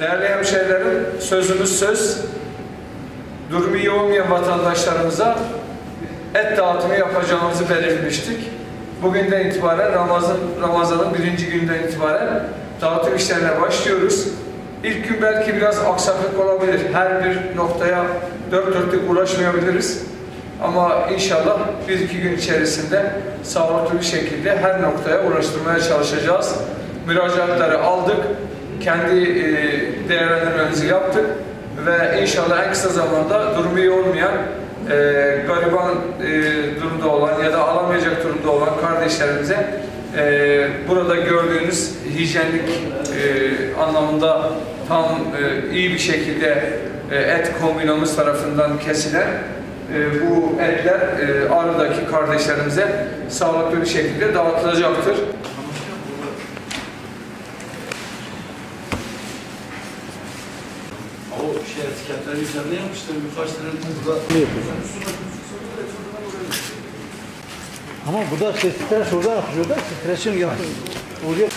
Değerli hemşehrilerim, sözümüz söz. Durumu iyi olmayan vatandaşlarımıza et dağıtımı yapacağımızı belirtmiştik. Bugünden itibaren Ramazan'ın 1. günden itibaren dağıtım işlerine başlıyoruz. İlk gün belki biraz aksaklık olabilir. Her bir noktaya dört dörtlük ulaşmayabiliriz. Ama inşallah 1-2 gün içerisinde sağlıklı bir şekilde her noktaya ulaştırmaya çalışacağız. Müracaatları aldık. Kendi değerlendirmemizi yaptık. Ve inşallah en kısa zamanda durumu iyi olmayan, gariban durumda olan ya da alamayacak durumda olan kardeşlerimize burada gördüğünüz hijyenlik anlamında tam iyi bir şekilde et kombinomuz tarafından kesilen bu etler Ağrı'daki kardeşlerimize sağlıklı bir şekilde dağıtılacaktır. O etiketleri üzerine yapmışlar, birkaç tane burada. Ama burada sesler şuradan akıyor da titreşim yapıyor. Oraya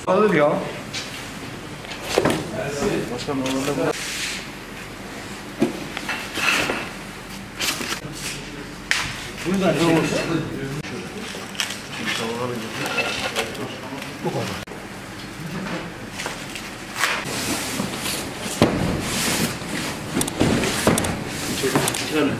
Alır ya. başkanım orada buradan bu kadar. Çıkarın.